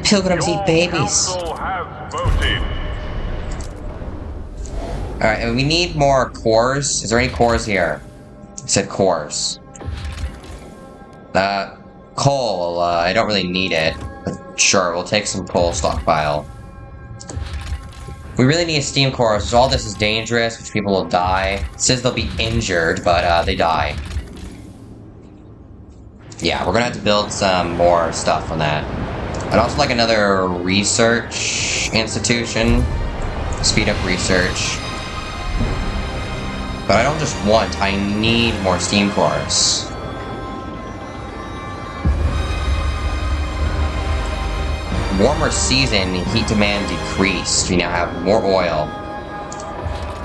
Pilgrims eat babies. Alright, and we need more cores. Is there any cores here? It said cores. Coal, I don't really need it. But sure, we'll take some coal stockpile. We really need a steam core, so all this is dangerous, which people will die. It says they'll be injured, but they die. Yeah, we're gonna have to build some more stuff on that. I'd also like another research institution. Speed up research. But I don't just want, I need more steam cores. Warmer season, heat demand decreased. We now have more oil.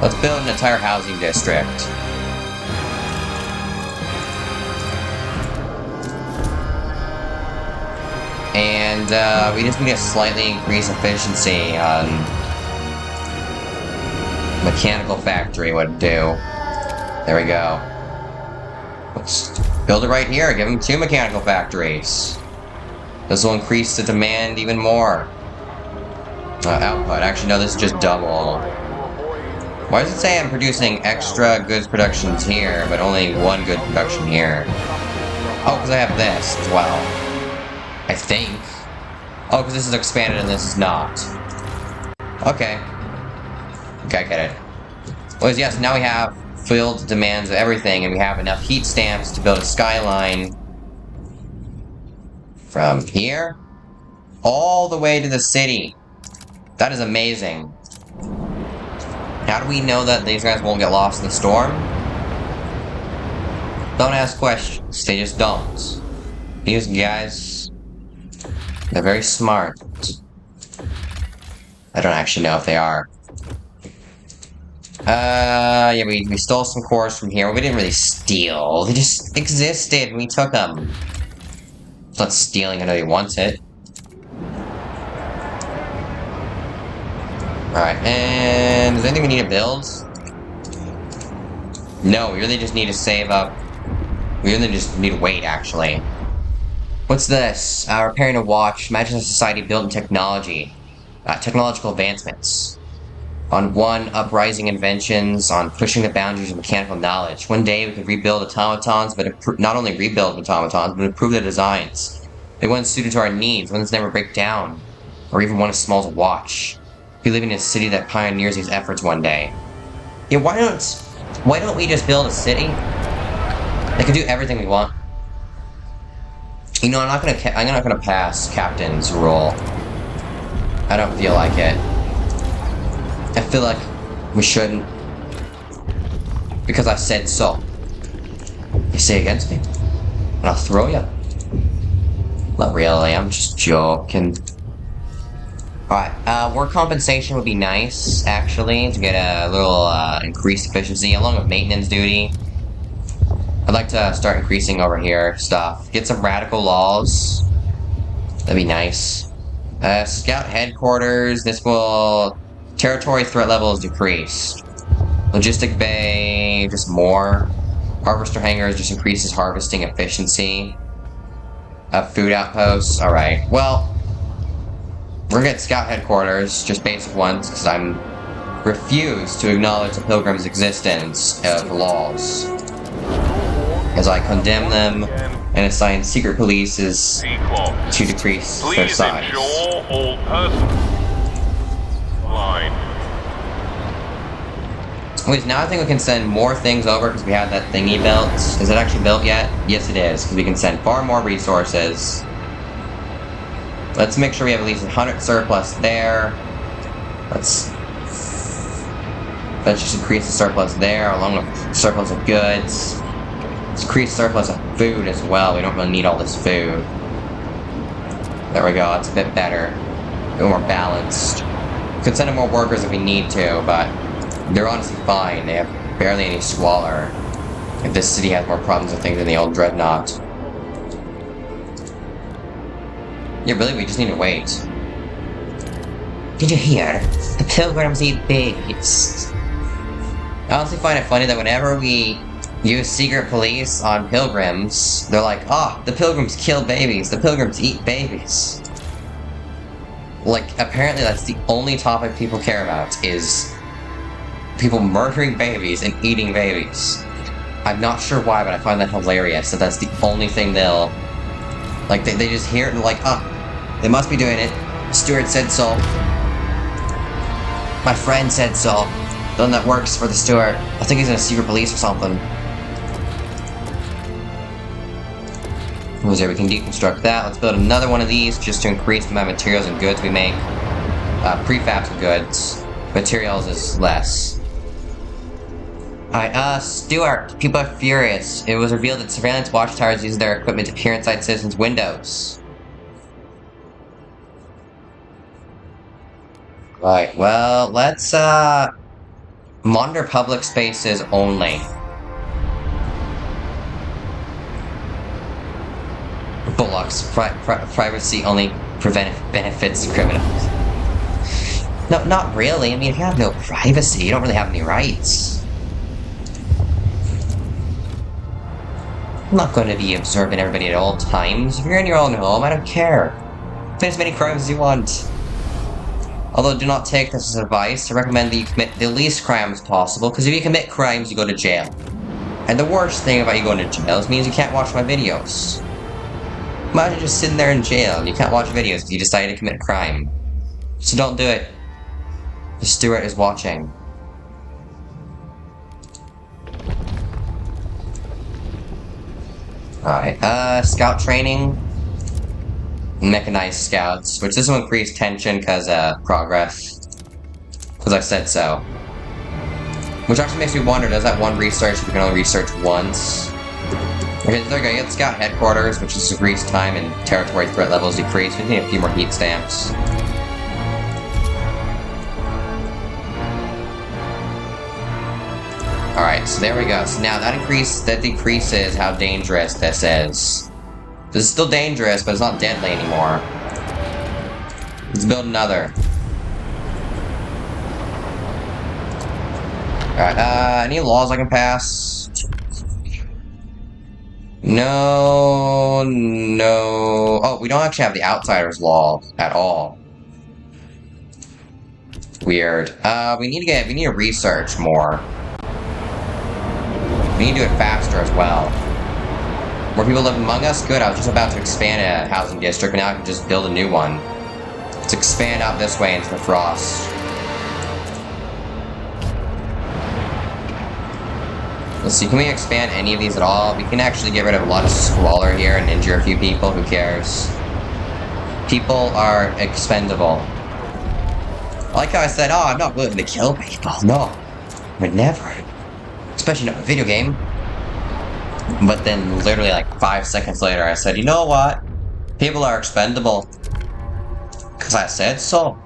Let's build an entire housing district. And we just need to slightly increase efficiency on mechanical factory would do. There we go. Let's build it right here. Give them 2 mechanical factories. This will increase the demand even more. Output. Actually, no, this is just double. Why does it say I'm producing extra goods productions here, but only 1 good production here? Oh, because I have this as well. I think. Oh, because this is expanded and this is not. Okay. Okay, I get it. Well, yes, now we have filled demands of everything, and we have enough heat stamps to build a skyline from here all the way to the city. That is amazing. How do we know that these guys won't get lost in the storm? Don't ask questions. They just don't. These guys, they're very smart. I don't actually know if they are. Yeah, we stole some cores from here. We didn't really steal. They just existed and we took them. It's not stealing, I know he wants it. Alright, and is there anything we need to build? No, we really just need to save up. We really just need to wait, actually. What's this? Repairing a watch. Imagine a society built in technology. Technological advancements. On one, uprising inventions. On pushing the boundaries of mechanical knowledge. One day we could rebuild automatons, but not only rebuild automatons, but improve their designs. They ones suited to our needs, ones that never break down. Or even one as small as a watch. We live in a city that pioneers these efforts one day. Yeah, why don't we just build a city? They can do everything we want. You know, I'm not gonna pass Captain's role. I don't feel like it. I feel like we shouldn't. Because I said so. You say against me, and I'll throw you. Not really, I'm just joking. Alright, work compensation would be nice, actually, to get a little, increased efficiency, along with maintenance duty. I'd like to start increasing over here stuff. Get some radical laws. That'd be nice. Scout headquarters, this will... Territory threat level is decreased. Logistic bay, just more. Harvester hangars just increases harvesting efficiency. Food outposts, alright. Well... We're gonna get scout headquarters, just basic ones, because I'm refuse to acknowledge the Pilgrims' existence of laws. As I condemn them and assign secret polices to decrease their size. Ensure all persons line. Wait, now I think we can send more things over because we have that thingy built. Is it actually built yet? Yes, it is, because we can send far more resources. Let's make sure we have at least 100 surplus there. Let's just increase the surplus there, along with surplus of goods. Let's increase surplus of food as well. We don't really need all this food. There we go, that's a bit better. A bit more balanced. We could send in more workers if we need to, but they're honestly fine. They have barely any squalor. If this city has more problems with things than the old Dreadnought. Yeah, really, we just need to wait. Did you hear? The Pilgrims eat babies. I honestly find it funny that whenever we use secret police on Pilgrims, they're like, "Ah, the Pilgrims kill babies. The Pilgrims eat babies." Like, apparently that's the only topic people care about, is people murdering babies and eating babies. I'm not sure why, but I find that hilarious, that that's the only thing they'll... Like, they just hear it and like, "Ah, they must be doing it. Stuart said so. My friend said so. The one that works for the Stuart. I think he's in a secret police or something." There, we can deconstruct that. Let's build another one of these just to increase the amount of materials and goods we make. Prefabs of goods. Materials is less. Alright, Stuart, people are furious. It was revealed that surveillance watchtowers use their equipment to peer inside citizens' windows. Right, well, let's, monitor public spaces only. Bullocks, privacy only benefits criminals. No, not really. I mean, if you have no privacy, you don't really have any rights. I'm not going to be observing everybody at all times. If you're in your own home, I don't care. Commit as many crimes as you want. Although, do not take this as advice. I recommend that you commit the least crimes possible, because if you commit crimes, you go to jail. And the worst thing about you going to jail is means you can't watch my videos. Imagine just sitting there in jail and you can't watch videos because you decided to commit a crime. So don't do it. The Stuart is watching. Alright, scout training. Mechanized scouts, which this will increase tension because, progress. Because I said so. Which actually makes me wonder, does that one research if you can only research once? Okay, there we go, you get scout headquarters, which is decreased time and territory threat levels decreased. We need a few more heat stamps. Alright, so there we go. So now that decreases how dangerous this is. This is still dangerous, but it's not deadly anymore. Let's build another. Alright, any laws I can pass? No, no. Oh, we don't actually have the Outsiders law at all. Weird. We need to research more. We need to do it faster as well. More people live among us? Good, I was just about to expand a housing district, but now I can just build a new one. Let's expand out this way into the frost. Let's see, can we expand any of these at all? We can actually get rid of a lot of squalor here and injure a few people, who cares? People are expendable. I like how I said, oh, I'm not willing to kill people. No, I would never. Especially not in a video game. But then, literally like 5 seconds later, I said, you know what? People are expendable. Because I said so.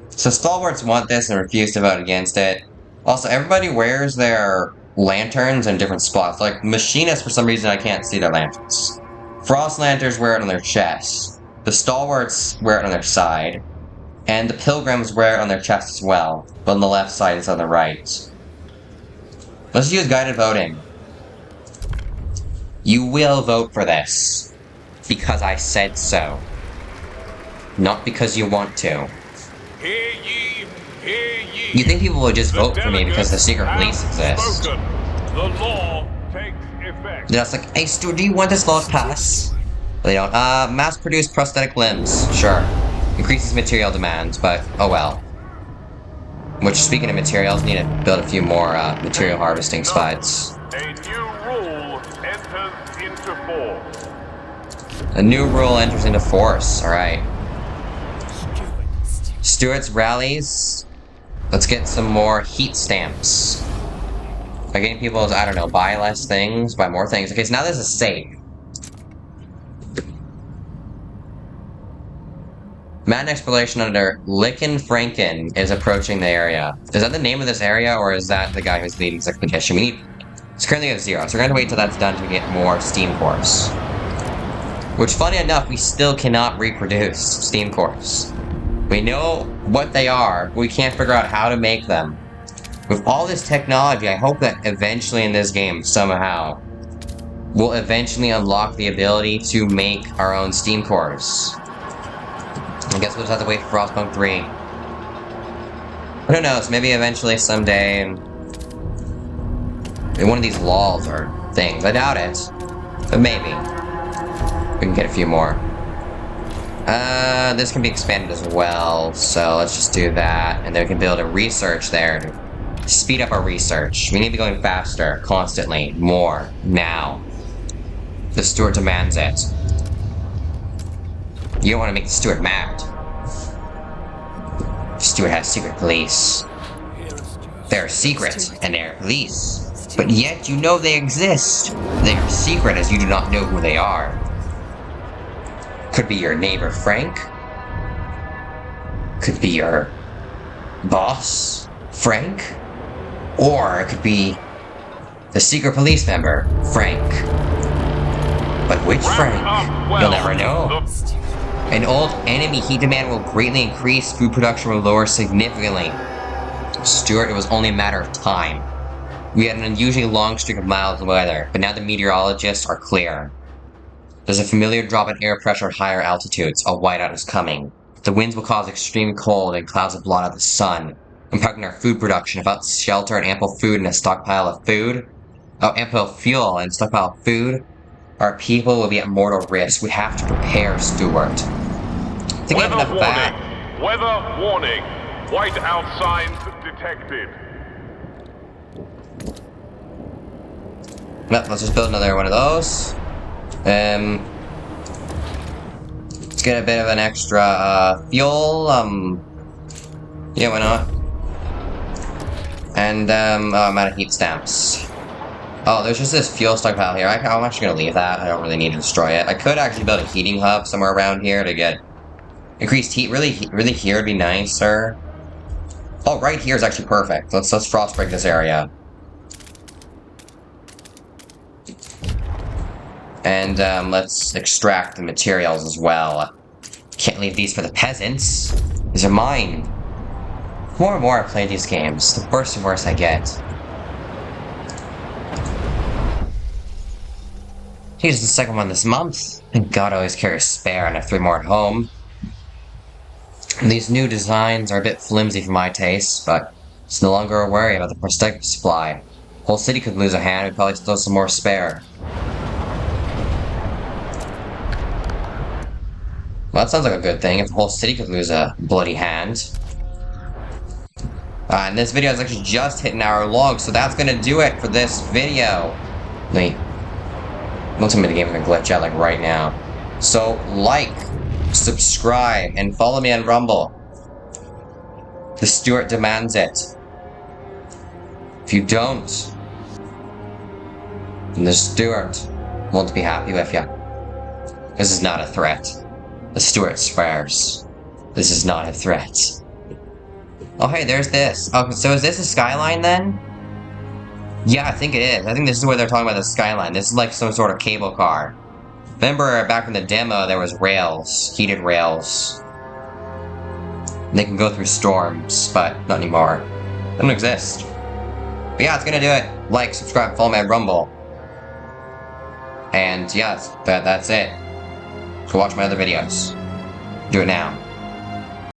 So stalwarts want this and refuse to vote against it. Also, everybody wears their lanterns in different spots. Like, machinists, for some reason, I can't see their lanterns. Frost lanterns wear it on their chest. The stalwarts wear it on their side. And the pilgrims wear it on their chest as well. But on the left side, it's on the right. Let's use guided voting. You will vote for this. Because I said so. Not because you want to. Hear ye, hear ye. You think people would just vote for me because the secret police exist? The law takes effect. They're just like, hey Stu, do you want this law to pass? They don't. Mass-produced prosthetic limbs. Sure. Increases material demand, but oh well. Which, speaking of materials, need to build a few more material harvesting spots. A new rule enters into force. A new rule enters into force. Alright. Stuart's rallies. Let's get some more heat stamps. By getting people to, I don't know, buy less things, buy more things. Okay, so now this is safe. Mountain exploration under Licken Franken is approaching the area. Is that the name of this area, or is that the guy who's leading this expedition? It's currently at 0, so we're going to wait till that's done to get more steam cores. Which, funny enough, we still cannot reproduce steam cores. We know what they are, but we can't figure out how to make them. With all this technology, I hope that eventually in this game, somehow, we'll eventually unlock the ability to make our own steam cores. I guess we'll just have to wait for Frostpunk 3. But who knows, maybe eventually someday, in one of these laws or things. I doubt it. But maybe. We can get a few more. This can be expanded as well, so let's just do that. And then we can build a research there to speed up our research. We need to be going faster, constantly, more, now. The Steward demands it. You don't want to make the Steward mad. The Steward has secret police. They're secret, and they're police. But yet you know they exist. They are secret as you do not know who they are. Could be your neighbor Frank. Could be your boss, Frank. Or it could be the secret police member, Frank. But which Frank? You'll never know. An old enemy heat demand will greatly increase, food production will lower significantly. Stuart, it was only a matter of time. We had an unusually long streak of mild weather, but now the meteorologists are clear. There's a familiar drop in air pressure at higher altitudes. A whiteout is coming. The winds will cause extreme cold and clouds will blot out the sun, impacting our food production. Without shelter and ample food and a stockpile of food, ample fuel and stockpile of food, our people will be at mortal risk. We have to prepare, Stuart. I think we have enough of that. Weather warning. Whiteout signs detected. Well, let's just build another one of those. Let's get a bit of an extra fuel. Yeah, why not? And I'm out of heat stamps. Oh, there's just this fuel stockpile here. I'm actually gonna leave that. I don't really need to destroy it. I could actually build a heating hub somewhere around here to get increased heat. Really here would be nicer. Oh, right here is actually perfect. Let's frost break this area. And let's extract the materials as well. Can't leave these for the peasants. These are mine. The more and more I play these games, the worse and worse I get. Here's the second one this month. Thank God I always carry a spare and I have 3 more at home. And these new designs are a bit flimsy for my taste, but it's no longer a worry about the prosthetic supply. Whole city could lose a hand, we'd probably still have some more spare. Well, that sounds like a good thing, if the whole city could lose a bloody hand. And this video is actually just hit an hour long, so that's gonna do it for this video. Wait. Don't tell me the game's gonna glitch out like right now. So, like, subscribe, and follow me on Rumble. The Stewart demands it. If you don't, then the Stewart won't be happy with you. This is not a threat. The Stewart swears. This is not a threat. Oh hey, there's this. Oh, so is this a skyline then? Yeah, I think it is. I think this is where they're talking about the skyline. This is like some sort of cable car. Remember back in the demo there was rails, heated rails. They can go through storms, but not anymore. They don't exist. But yeah, it's gonna do it. Like, subscribe, follow me on Rumble. And yeah, that's it. Go watch my other videos. Do it now.